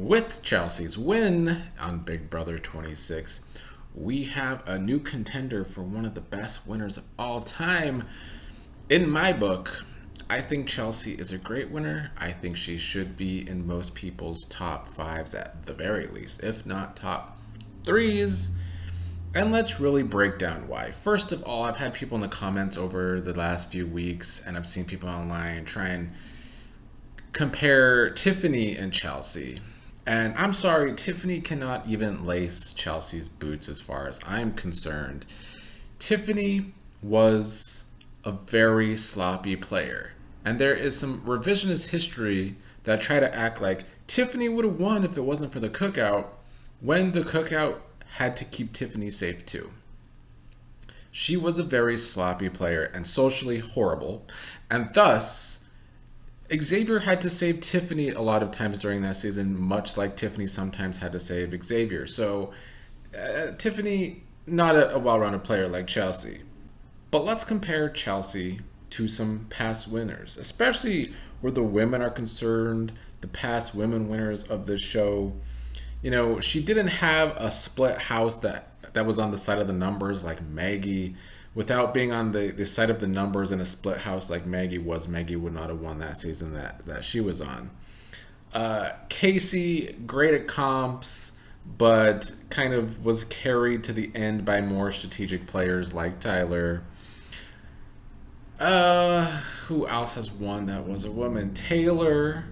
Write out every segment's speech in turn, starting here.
With Chelsea's win on Big Brother 26, we have a new contender for one of the best winners of all time. In my book, I think Chelsea is a great winner. I think she should be in most people's top fives at the very least, if not top threes. And let's really break down why. First of all, I've had people in the comments over the last few weeks, and I've seen people online try and compare Tiffany and Chelsea. And I'm sorry, Tiffany cannot even lace Chelsea's boots as far as I'm concerned. Tiffany was a very sloppy player. And there is some revisionist history that try to act like Tiffany would have won if it wasn't for the cookout, when the cookout had to keep Tiffany safe too. She was a very sloppy player and socially horrible, and thus Xavier had to save Tiffany a lot of times during that season, much like Tiffany sometimes had to save Xavier. So Tiffany, not a well-rounded player like Chelsea. But let's compare Chelsea to some past winners, especially where the women are concerned, the past women winners of this show. You know, she didn't have a split house that was on the side of the numbers like Maggie. Without being on the side of the numbers in a split house like Maggie was, Maggie would not have won that season that she was on. Casey, great at comps, but kind of was carried to the end by more strategic players like Tyler. Who else has won that was a woman? Taylor.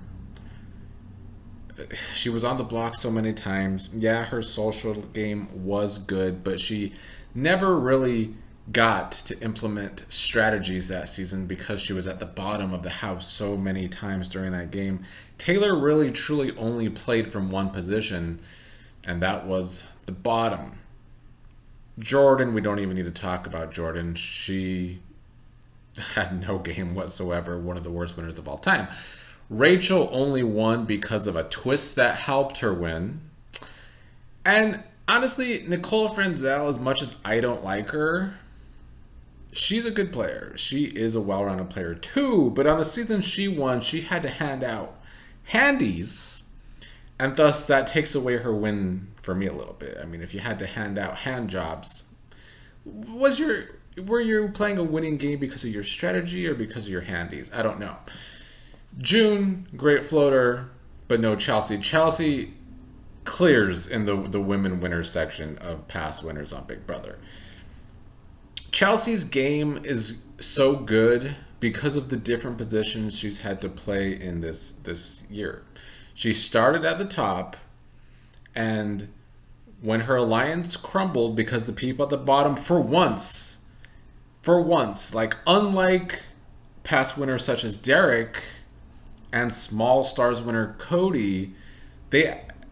She was on the block so many times. Yeah, her social game was good, but she never really got to implement strategies that season because she was at the bottom of the house so many times during that game. Taylor really truly only played from one position, and that was the bottom. Jordan, we don't even need to talk about Jordan. She had no game whatsoever, one of the worst winners of all time. Rachel only won because of a twist that helped her win. And honestly, Nicole Franzel, as much as I don't like her, she's a good player. She is a well-rounded player too, but on the season she won, she had to hand out handies, and thus that takes away her win for me a little bit. I mean, if you had to hand out hand jobs, were you playing a winning game because of your strategy or because of your handies? I don't know. June, great floater, but no Chelsea. Chelsea clears in the women winners section of past winners on Big Brother. Chelsea's game is so good because of the different positions she's had to play in this year. She started at the top, and when her alliance crumbled because the people at the bottom, for once, like unlike past winners such as Derek and Small Stars winner Cody,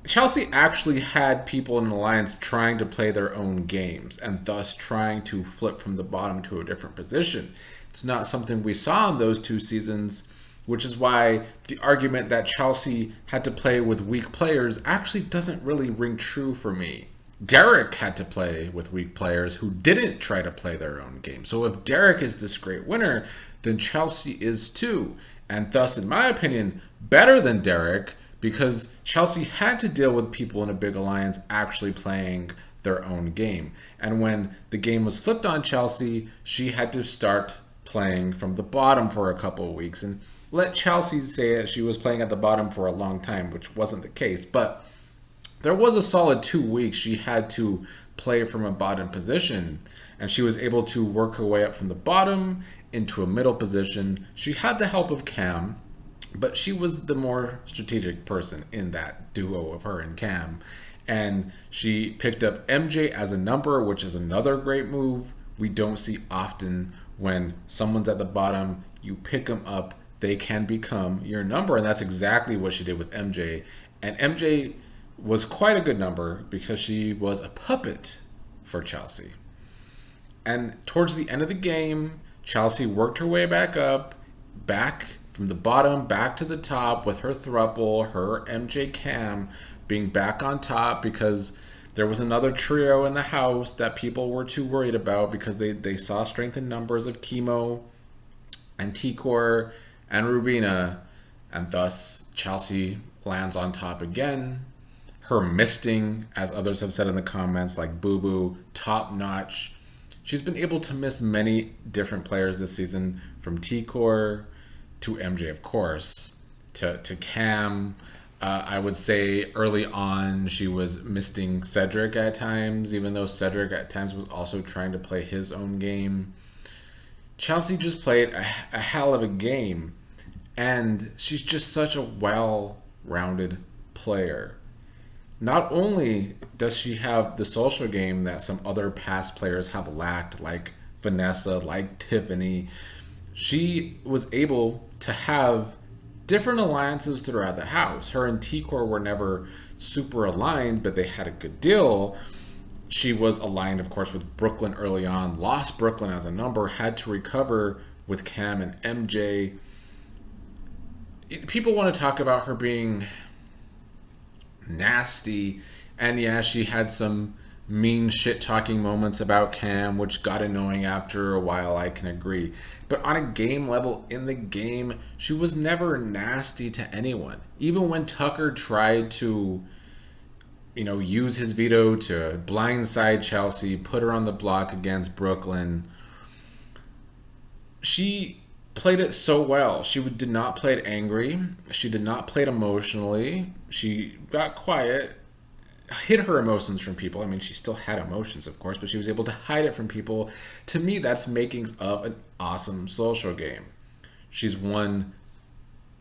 Chelsea actually had people in an alliance trying to play their own games and thus trying to flip from the bottom to a different position. It's not something we saw in those two seasons, which is why the argument that Chelsea had to play with weak players actually doesn't really ring true for me. Derek had to play with weak players who didn't try to play their own game. So if Derek is this great winner, then Chelsea is too. And thus, in my opinion, better than Derek, because Chelsea had to deal with people in a big alliance actually playing their own game. And when the game was flipped on Chelsea, she had to start playing from the bottom for a couple of weeks. And let Chelsea say that she was playing at the bottom for a long time, which wasn't the case. But there was a solid 2 weeks she had to play from a bottom position, and she was able to work her way up from the bottom into a middle position. She had the help of Cam, but she was the more strategic person in that duo of her and Cam. And she picked up MJ as a number, which is another great move. We don't see often when someone's at the bottom, you pick them up, they can become your number. And that's exactly what she did with MJ. And MJ was quite a good number because she was a puppet for Chelsea. And towards the end of the game, Chelsea worked her way back up, back from the bottom, back to the top with her throuple, her MJ Cam being back on top because there was another trio in the house that people were too worried about because they saw strength in numbers of Chemo and T-Core and Rubina, and thus Chelsea lands on top again. Her misting, as others have said in the comments, like Boo Boo, top notch. She's been able to miss many different players this season, from T-Core to MJ, of course, to Cam. I would say early on she was misting Cedric at times, even though Cedric at times was also trying to play his own game. Chelsea just played a hell of a game, and she's just such a well-rounded player. Not only does she have the social game that some other past players have lacked, like Vanessa, like Tiffany, she was able to have different alliances throughout the house. Her and T-Core were never super aligned, but they had a good deal. She was aligned, of course, with Brooklyn early on, lost Brooklyn as a number, had to recover with Cam and MJ. People want to talk about her being nasty, and yeah, she had some mean shit talking moments about Cam, which got annoying after a while. I can agree, but on a game level, in the game, she was never nasty to anyone. Even when Tucker tried to, use his veto to blindside Chelsea, put her on the block against Brooklyn, she played it so well. She did not play it angry. She did not play it emotionally. She got quiet, hid her emotions from people. I mean, she still had emotions, of course, but she was able to hide it from people. To me, that's makings of an awesome social game. She's won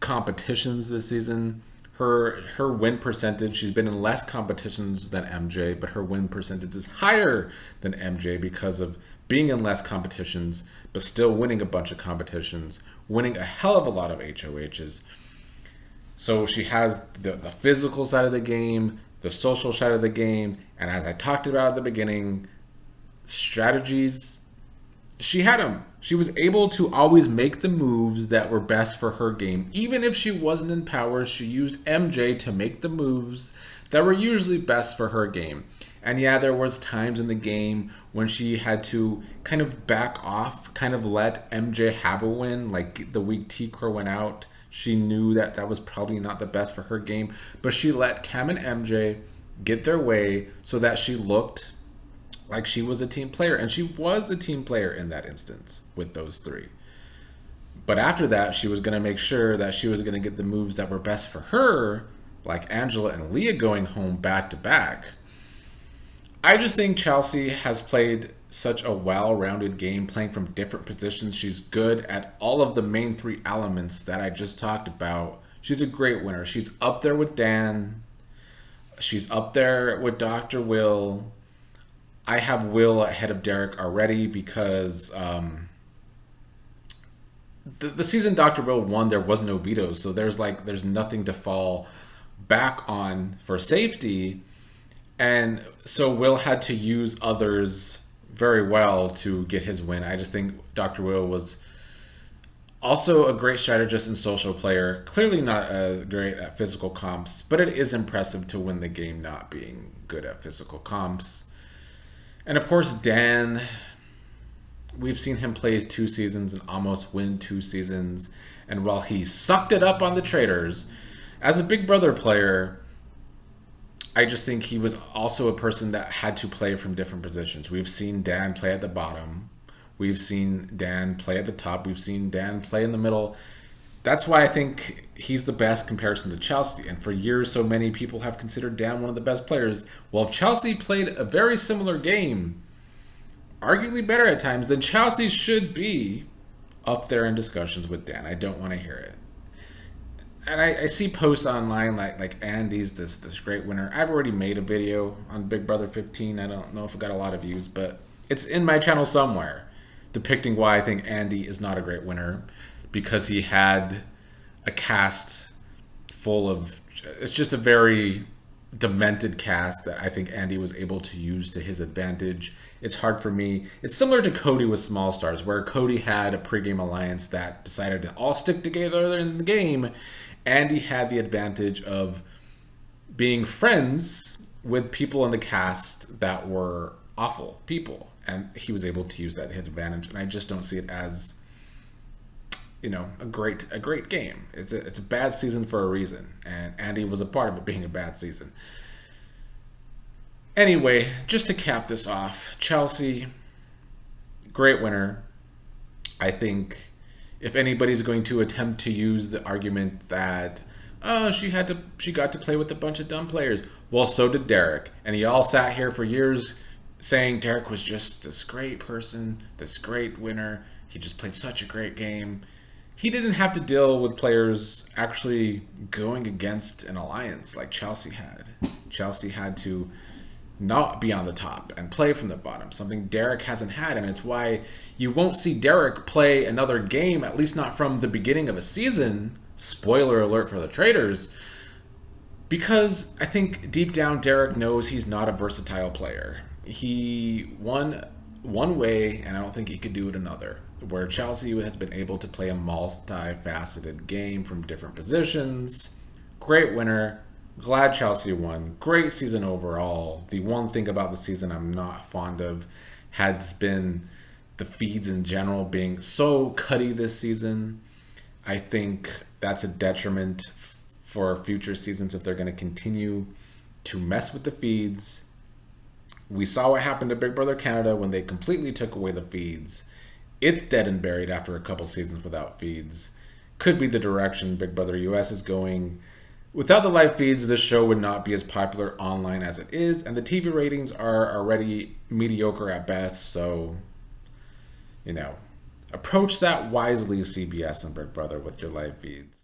competitions this season. Her win percentage, she's been in less competitions than MJ, but her win percentage is higher than MJ because of being in less competitions, but still winning a bunch of competitions, winning a hell of a lot of HOHs. So she has the physical side of the game, the social side of the game, and as I talked about at the beginning, strategies, she had them. She was able to always make the moves that were best for her game. Even if she wasn't in power, she used MJ to make the moves that were usually best for her game. And yeah, there was times in the game when she had to kind of back off, kind of let MJ have a win. Like the week T-Core went out, she knew that that was probably not the best for her game, but she let Cam and MJ get their way so that she looked like she was a team player. And she was a team player in that instance with those three. But after that, she was going to make sure that she was going to get the moves that were best for her, like Angela and Leah going home back to back. I just think Chelsea has played such a well-rounded game, playing from different positions. She's good at all of the main three elements that I just talked about. She's a great winner. She's up there with Dan. She's up there with Dr. Will. I have Will ahead of Derek already because the season Dr. Will won, there was no vetoes, so there's nothing to fall back on for safety. And so Will had to use others very well to get his win. I just think Dr. Will was also a great strategist and social player. Clearly not great at physical comps, but it is impressive to win the game not being good at physical comps. And of course, Dan, we've seen him play 2 seasons and almost win 2 seasons. And while he sucked it up on the Traders, as a Big Brother player, I just think he was also a person that had to play from different positions. We've seen Dan play at the bottom. We've seen Dan play at the top. We've seen Dan play in the middle. That's why I think he's the best comparison to Chelsea. And for years, so many people have considered Dan one of the best players. Well, if Chelsea played a very similar game, arguably better at times, then Chelsea should be up there in discussions with Dan. I don't want to hear it. And I see posts online like Andy's this great winner. I've already made a video on Big Brother 15. I don't know if it got a lot of views, but it's in my channel somewhere, depicting why I think Andy is not a great winner, because he had a cast full of, it's just a very demented cast that I think Andy was able to use to his advantage. It's hard for me. It's similar to Cody with Small Stars, where Cody had a pregame alliance that decided to all stick together in the game. Andy had the advantage of being friends with people in the cast that were awful people, and he was able to use that to his advantage. And I just don't see it as, a great game. It's a bad season for a reason, and Andy was a part of it being a bad season. Anyway, just to cap this off, Chelsea, great winner. I think if anybody's going to attempt to use the argument that oh she got to play with a bunch of dumb players, well so did Derek, and he all sat here for years saying Derek was just this great person, this great winner. He just played such a great game. He didn't have to deal with players actually going against an alliance like Chelsea had. Chelsea had to not be on the top and play from the bottom, something Derek hasn't had. And it's why you won't see Derek play another game, at least not from the beginning of a season. Spoiler alert for the traders. Because I think deep down, Derek knows he's not a versatile player. He won one way, and I don't think he could do it another. Where Chelsea has been able to play a multifaceted game from different positions. Great winner. Glad Chelsea won. Great season overall. The one thing about the season I'm not fond of has been the feeds in general being so cutty this season. I think that's a detriment for future seasons if they're going to continue to mess with the feeds. We saw what happened to Big Brother Canada when they completely took away the feeds. It's dead and buried after a couple seasons without feeds. Could be the direction Big Brother US is going. Without the live feeds, this show would not be as popular online as it is, and the TV ratings are already mediocre at best, so, approach that wisely, CBS and Big Brother, with your live feeds.